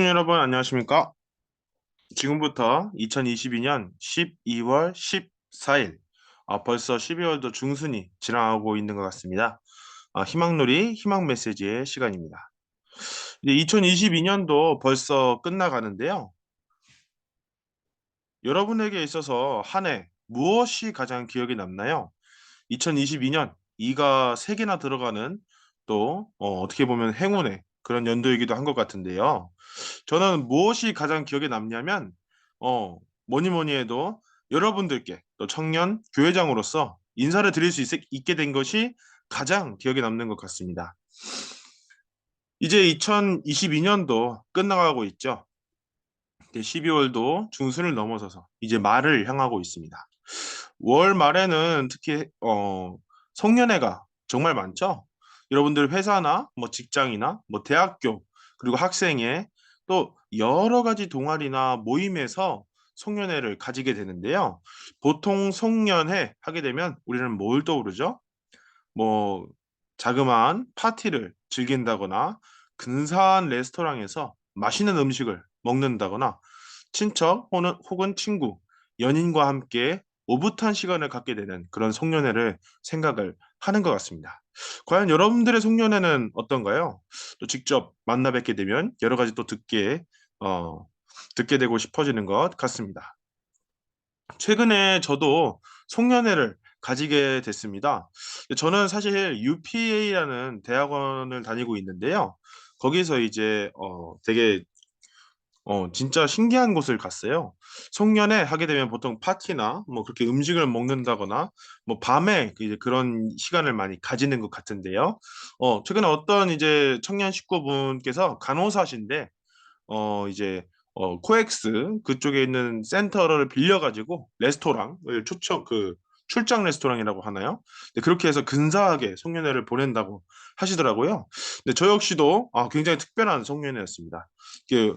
여러분 안녕하십니까? 지금부터 2022년 12월 14일, 벌써 12월도 중순이 지나가고 있는 것 같습니다. 희망놀이 희망 메시지의 시간입니다. 이제 2022년도 벌써 끝나가는데요. 여러분에게 있어서 한 해 무엇이 가장 기억에 남나요? 2022년 이가 3개나 들어가는 또 어떻게 보면 행운의 그런 연도이기도 한 것 같은데요. 저는 무엇이 가장 기억에 남냐면 뭐니 뭐니 해도 여러분들께 또 청년 교회장으로서 인사를 드릴 수 있게 된 것이 가장 기억에 남는 것 같습니다. 이제 2022년도 끝나가고 있죠. 12월도 중순을 넘어서서 이제 말을 향하고 있습니다. 월 말에는 특히 송년회가 정말 많죠. 여러분들 회사나 뭐 직장이나 뭐 대학교 그리고 학생회 또 여러 가지 동아리나 모임에서 송년회를 가지게 되는데요. 보통 송년회 하게 되면 우리는 뭘 떠오르죠? 뭐 자그마한 파티를 즐긴다거나 근사한 레스토랑에서 맛있는 음식을 먹는다거나 친척 혹은 친구, 연인과 함께 오붓한 시간을 갖게 되는 그런 송년회를 생각을 하는 것 같습니다. 과연 여러분들의 송년회는 어떤가요? 또 직접 만나 뵙게 되면 여러 가지 또 듣게 되고 싶어지는 것 같습니다. 최근에 저도 송년회를 가지게 됐습니다. 저는 사실 UPA라는 대학원을 다니고 있는데요. 거기서 이제 되게 진짜 신기한 곳을 갔어요. 송년회 하게 되면 보통 파티나 뭐 그렇게 음식을 먹는다거나 뭐 밤에 이제 그런 시간을 많이 가지는 것 같은데요. 최근에 어떤 이제 청년 식구분께서 간호사신데 이제 코엑스 그쪽에 있는 센터를 빌려 가지고 레스토랑을 출장 레스토랑이라고 하나요? 네, 그렇게 해서 근사하게 송년회를 보낸다고 하시더라고요. 근데 저 역시도 굉장히 특별한 송년회였습니다. 그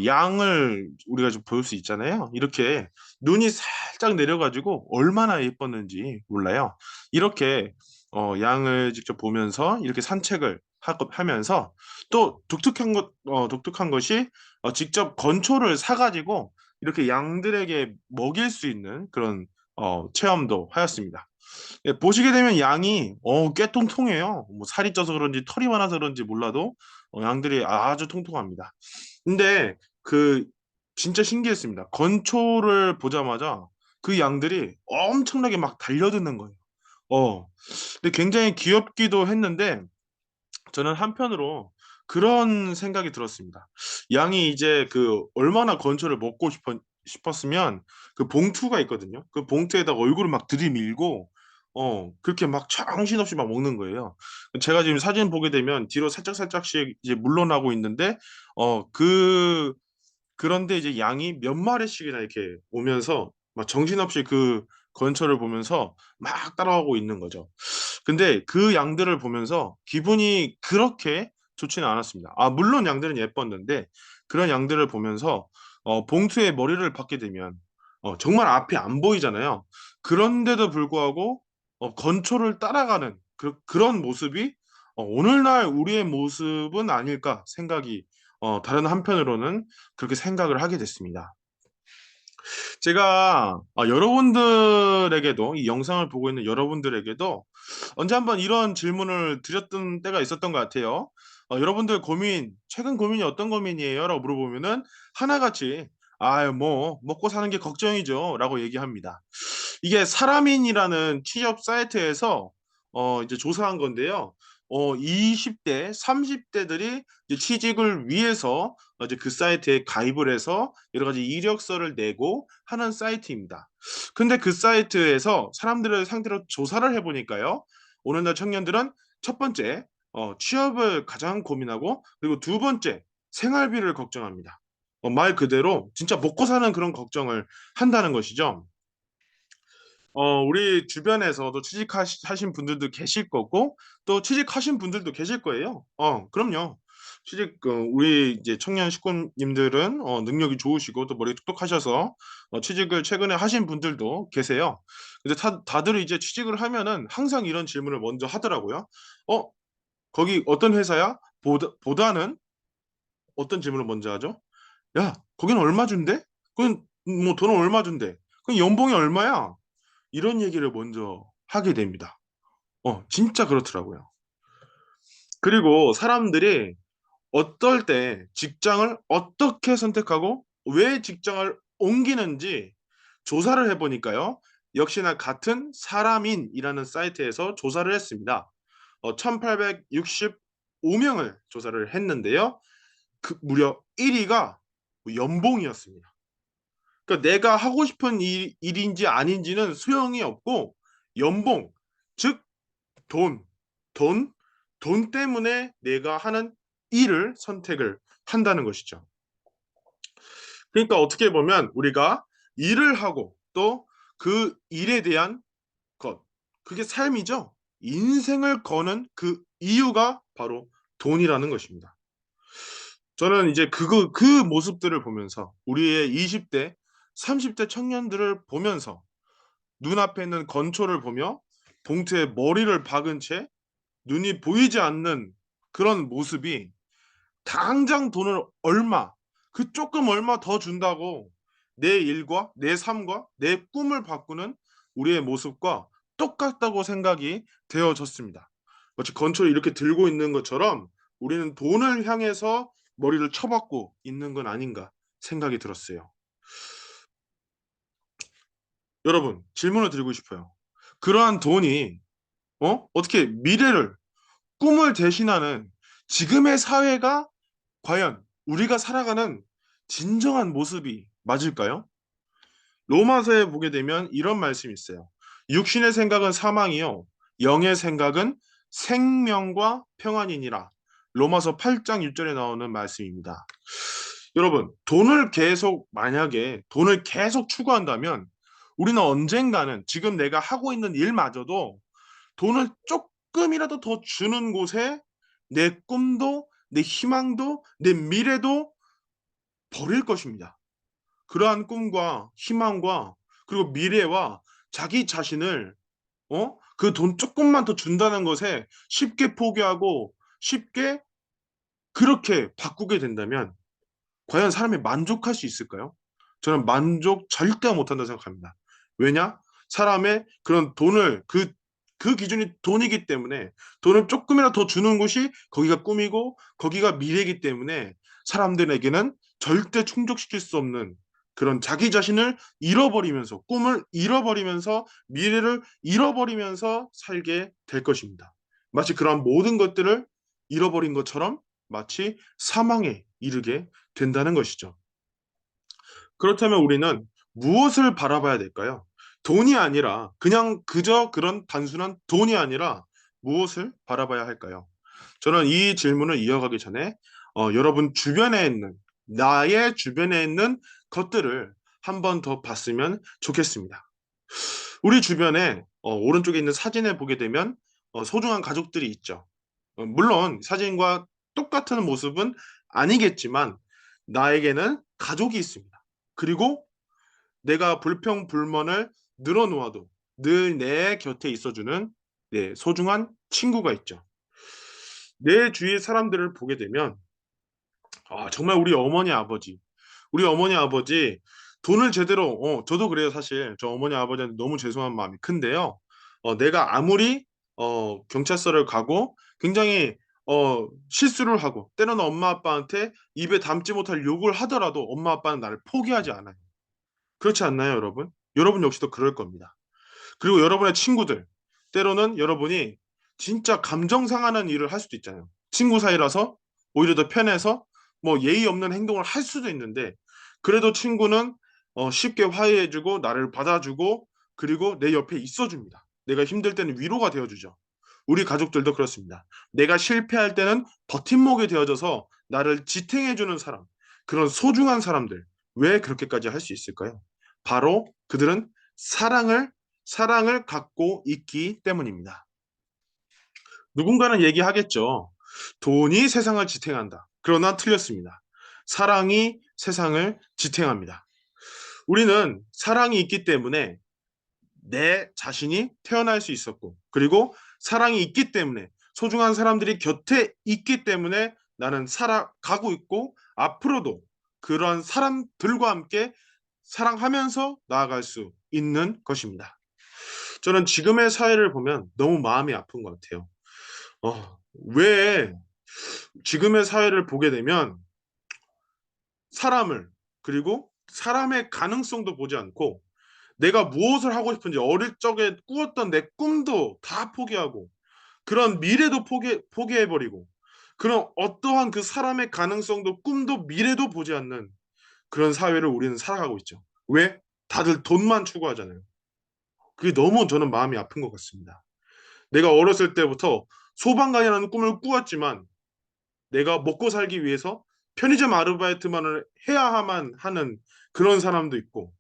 양을 우리가 좀 볼 수 있잖아요. 이렇게 눈이 살짝 내려 가지고 얼마나 예뻤는지 몰라요. 이렇게 양을 직접 보면서 이렇게 산책을 하면서 또 독특한 것이 직접 건초를 사 가지고 이렇게 양들에게 먹일 수 있는 그런 체험도 하였습니다. 예, 보시게 되면 양이 꽤 통통해요. 뭐 살이 쪄서 그런지 털이 많아서 그런지 몰라도 양들이 아주 통통합니다. 근데 그 진짜 신기했습니다. 건초를 보자마자 그 양들이 엄청나게 막 달려드는 거예요. 어. 근데 굉장히 귀엽기도 했는데 저는 한편으로 그런 생각이 들었습니다. 양이 이제 얼마나 건초를 먹고 싶었으면 그 봉투가 있거든요. 그 봉투에다가 얼굴을 막 들이밀고 그렇게 막 정신없이 막 먹는 거예요. 제가 지금 사진 보게 되면 뒤로 살짝살짝씩 이제 물러나고 있는데 그런데 이제 양이 몇 마리씩이나 이렇게 오면서 막 정신없이 그 건초를 보면서 막 따라가고 있는 거죠. 근데 그 양들을 보면서 기분이 그렇게 좋지는 않았습니다. 물론 양들은 예뻤는데 그런 양들을 보면서 봉투에 머리를 박게 되면 정말 앞이 안 보이잖아요. 그런데도 불구하고 건초를 따라가는 그런 모습이 '오늘날 우리의 모습은 아닐까.' 생각이 다른 한편으로는 그렇게 생각을 하게 됐습니다. 제가 여러분들에게도 이 영상을 보고 있는 여러분들에게도 언제 한번 이런 질문을 드렸던 때가 있었던 것 같아요. "여러분들 고민 최근 고민이 어떤 고민이에요?"라고 물어보면은 하나같이 "아유 뭐 먹고 사는 게 걱정이죠."라고 얘기합니다. 이게 사람인이라는 취업 사이트에서 이제 조사한 건데요. 20 대, 30 대들이 이제 취직을 위해서 이제 그 사이트에 가입을 해서 여러 가지 이력서를 내고 하는 사이트입니다. 근데 그 사이트에서 사람들을 상대로 조사를 해 보니까요. 오늘날 청년들은 첫 번째 취업을 가장 고민하고 그리고 두 번째 생활비를 걱정합니다. 말 그대로 진짜 먹고 사는 그런 걱정을 한다는 것이죠. 우리 주변에서도 하신 분들도 계실 거고 또 취직하신 분들도 계실 거예요. 그럼요. 우리 이제 청년 식구님들은 능력이 좋으시고 또 머리 똑똑하셔서 취직을 최근에 하신 분들도 계세요. 근데 다들 이제 취직을 하면은 항상 이런 질문을 먼저 하더라고요. "어 거기 어떤 회사야?" 보다는 어떤 질문을 먼저 하죠? 야, 거기는 얼마 준대? 그건 뭐 돈은 얼마 준대? 그럼 연봉이 얼마야? 이런 얘기를 먼저 하게 됩니다. 진짜 그렇더라고요. 그리고 사람들이 어떨 때 직장을 어떻게 선택하고 왜 직장을 옮기는지 조사를 해보니까요. 역시나 같은 사람인이라는 사이트에서 조사를 했습니다. 1865명을 조사를 했는데요. 무려 1위가 연봉이었습니다. 그러니까 내가 하고 싶은 일인지 아닌지는 소용이 없고 연봉, 즉 돈, 돈, 돈 때문에 내가 하는 일을 선택을 한다는 것이죠. 그러니까 어떻게 보면 우리가 일을 하고 또 그 일에 대한 것, 그게 삶이죠. 인생을 거는 그 이유가 바로 돈이라는 것입니다. 저는 이제 그 모습들을 보면서 우리의 20대, 30대 청년들을 보면서 눈앞에 있는 건초를 보며 봉투에 머리를 박은 채 눈이 보이지 않는 그런 모습이 당장 돈을 그 조금 얼마 더 준다고 내 일과 내 삶과 내 꿈을 바꾸는 우리의 모습과 똑같다고 생각이 되어졌습니다. 마치 건초를 이렇게 들고 있는 것처럼 우리는 돈을 향해서 머리를 쳐박고 있는 건 아닌가 생각이 들었어요. 여러분, 질문을 드리고 싶어요. 그러한 돈이 어떻게 미래를 꿈을 대신하는 지금의 사회가 과연 우리가 살아가는 진정한 모습이 맞을까요? 로마서에 보게 되면 이런 말씀이 있어요. 육신의 생각은 사망이요 영의 생각은 생명과 평안이니라. 로마서 8장 6절에 나오는 말씀입니다. 여러분, 만약에 돈을 계속 추구한다면 우리는 언젠가는 지금 내가 하고 있는 일마저도 돈을 조금이라도 더 주는 곳에 내 꿈도, 내 희망도, 내 미래도 버릴 것입니다. 그러한 꿈과 희망과 그리고 미래와 자기 자신을 그 돈 조금만 더 준다는 것에 쉽게 포기하고 쉽게 그렇게 바꾸게 된다면 과연 사람이 만족할 수 있을까요? 저는 만족 절대 못한다고 생각합니다. 왜냐? 사람의 그런 그 기준이 돈이기 때문에 돈을 조금이라도 더 주는 곳이 거기가 꿈이고 거기가 미래이기 때문에 사람들에게는 절대 충족시킬 수 없는 그런 자기 자신을 잃어버리면서 꿈을 잃어버리면서 미래를 잃어버리면서 살게 될 것입니다. 마치 그러한 모든 것들을 잃어버린 것처럼 마치 사망에 이르게 된다는 것이죠. 그렇다면 우리는 무엇을 바라봐야 될까요? 돈이 아니라 그냥 그저 그런 단순한 돈이 아니라 무엇을 바라봐야 할까요? 저는 이 질문을 이어가기 전에 여러분 주변에 있는 나의 주변에 있는 것들을 한 번 더 봤으면 좋겠습니다. 우리 주변에 오른쪽에 있는 사진을 보게 되면 소중한 가족들이 있죠. 물론 사진과 똑같은 모습은 아니겠지만 나에게는 가족이 있습니다. 그리고 내가 불평불만을 늘어놓아도 늘 내 곁에 있어주는 소중한 친구가 있죠. 내 주위 사람들을 보게 되면 정말 우리 어머니 아버지 돈을 제대로 저도 그래요. 사실 저 어머니 아버지한테 너무 죄송한 마음이 큰데요. 내가 아무리 경찰서를 가고 굉장히 실수를 하고 때로는 엄마 아빠한테 입에 담지 못할 욕을 하더라도 엄마 아빠는 나를 포기하지 않아요. 그렇지 않나요, 여러분? 여러분 역시도 그럴 겁니다. 그리고 여러분의 친구들, 때로는 여러분이 진짜 감정 상하는 일을 할 수도 있잖아요. 친구 사이라서 오히려 더 편해서 뭐 예의 없는 행동을 할 수도 있는데 그래도 친구는 쉽게 화해해주고 나를 받아주고 그리고 내 옆에 있어줍니다. 내가 힘들 때는 위로가 되어주죠. 우리 가족들도 그렇습니다. 내가 실패할 때는 버팀목이 되어줘서 나를 지탱해주는 사람, 그런 소중한 사람들, 왜 그렇게까지 할 수 있을까요? 바로 그들은 사랑을 갖고 있기 때문입니다. 누군가는 얘기하겠죠. 돈이 세상을 지탱한다. 그러나 틀렸습니다. 사랑이 세상을 지탱합니다. 우리는 사랑이 있기 때문에 내 자신이 태어날 수 있었고, 그리고 사랑이 있기 때문에 소중한 사람들이 곁에 있기 때문에 나는 살아가고 있고 앞으로도 그런 사람들과 함께 사랑하면서 나아갈 수 있는 것입니다. 저는 지금의 사회를 보면 너무 마음이 아픈 것 같아요. 왜 지금의 사회를 보게 되면 사람을, 그리고 사람의 가능성도 보지 않고 내가 무엇을 하고 싶은지 어릴 적에 꾸었던 내 꿈도 다 포기하고 그런 미래도 포기해버리고 그런 어떠한 그 사람의 가능성도 꿈도 미래도 보지 않는 그런 사회를 우리는 살아가고 있죠. 왜? 다들 돈만 추구하잖아요. 그게 너무 저는 마음이 아픈 것 같습니다. 내가 어렸을 때부터 소방관이라는 꿈을 꾸었지만 내가 먹고 살기 위해서 편의점 아르바이트만을 해야만 하는 그런 사람도 있고,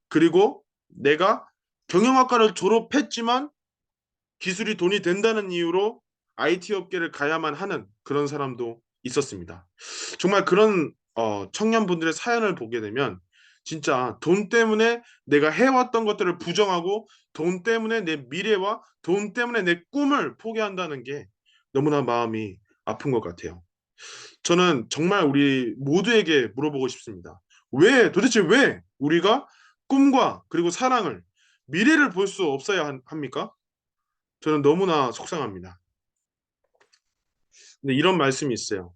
그리고 내가 경영학과를 졸업했지만 기술이 돈이 된다는 이유로 IT 업계를 가야만 하는 그런 사람도 있었습니다. 정말 그런 청년분들의 사연을 보게 되면 진짜 돈 때문에 내가 해왔던 것들을 부정하고 돈 때문에 내 미래와 돈 때문에 내 꿈을 포기한다는 게 너무나 마음이 아픈 것 같아요. 저는 정말 우리 모두에게 물어보고 싶습니다. 도대체 왜 우리가 꿈과 그리고 사랑을, 미래를 볼 수 없어야 합니까? 저는 너무나 속상합니다. 근데 이런 말씀이 있어요.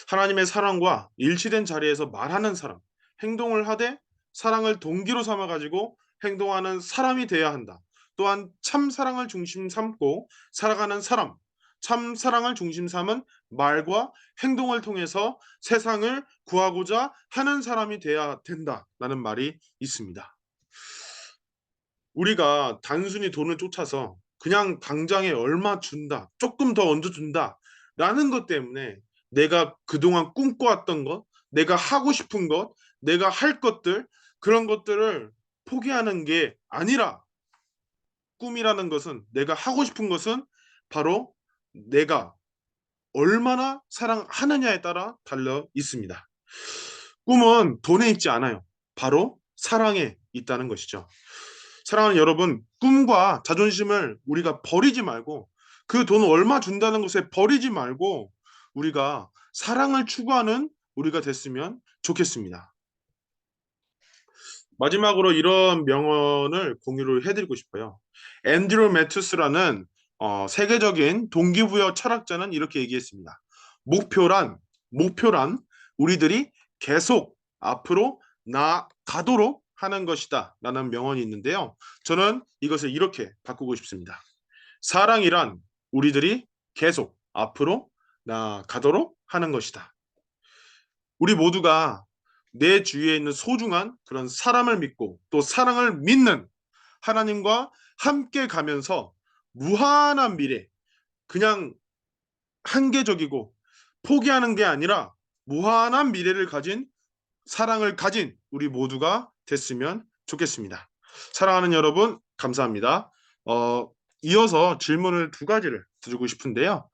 하나님의 사랑과 일치된 자리에서 말하는 사람, 행동을 하되 사랑을 동기로 삼아 가지고 행동하는 사람이 되어야 한다. 또한 참 사랑을 중심 삼고 살아가는 사람, 참 사랑을 중심 삼은 말과 행동을 통해서 세상을 구하고자 하는 사람이 되어야 된다라는 말이 있습니다. 우리가 단순히 돈을 쫓아서 그냥 당장에 얼마 준다, 조금 더 얹어준다 라는 것 때문에 내가 그동안 꿈꿔왔던 것, 내가 하고 싶은 것, 내가 할 것들, 그런 것들을 포기하는 게 아니라, 꿈이라는 것은, 내가 하고 싶은 것은 바로 내가 얼마나 사랑하느냐에 따라 달려 있습니다. 꿈은 돈에 있지 않아요. 바로 사랑에 있다는 것이죠. 사랑하는 여러분, 꿈과 자존심을 우리가 버리지 말고 그 돈 얼마 준다는 것에 버리지 말고 우리가 사랑을 추구하는 우리가 됐으면 좋겠습니다. 마지막으로 이런 명언을 공유를 해드리고 싶어요. 앤드류 매튜스라는 세계적인 동기부여 철학자는 이렇게 얘기했습니다. 목표란 우리들이 계속 앞으로 나아가도록 하는 것이다 라는 명언이 있는데요. 저는 이것을 이렇게 바꾸고 싶습니다. 사랑이란 우리들이 계속 앞으로 나아가도록 하는 것이다. 우리 모두가 내 주위에 있는 소중한 그런 사람을 믿고 또 사랑을 믿는 하나님과 함께 가면서 무한한 미래, 그냥 한계적이고 포기하는 게 아니라 무한한 미래를 가진, 사랑을 가진 우리 모두가 됐으면 좋겠습니다. 사랑하는 여러분, 감사합니다. 어, 이어서 질문을 두 가지를 드리고 싶은데요.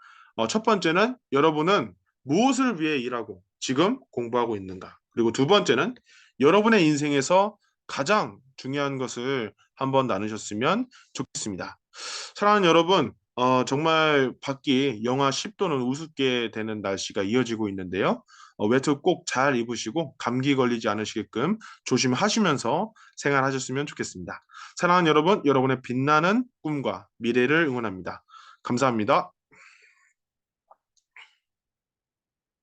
첫 번째는 여러분은 무엇을 위해 일하고 지금 공부하고 있는가? 그리고 두 번째는 여러분의 인생에서 가장 중요한 것을 한번 나누셨으면 좋겠습니다. 사랑하는 여러분, 정말 밖이 영하 10도는 우습게 되는 날씨가 이어지고 있는데요. 외투 꼭 잘 입으시고 감기 걸리지 않으시게끔 조심하시면서 생활하셨으면 좋겠습니다. 사랑하는 여러분, 여러분의 빛나는 꿈과 미래를 응원합니다. 감사합니다.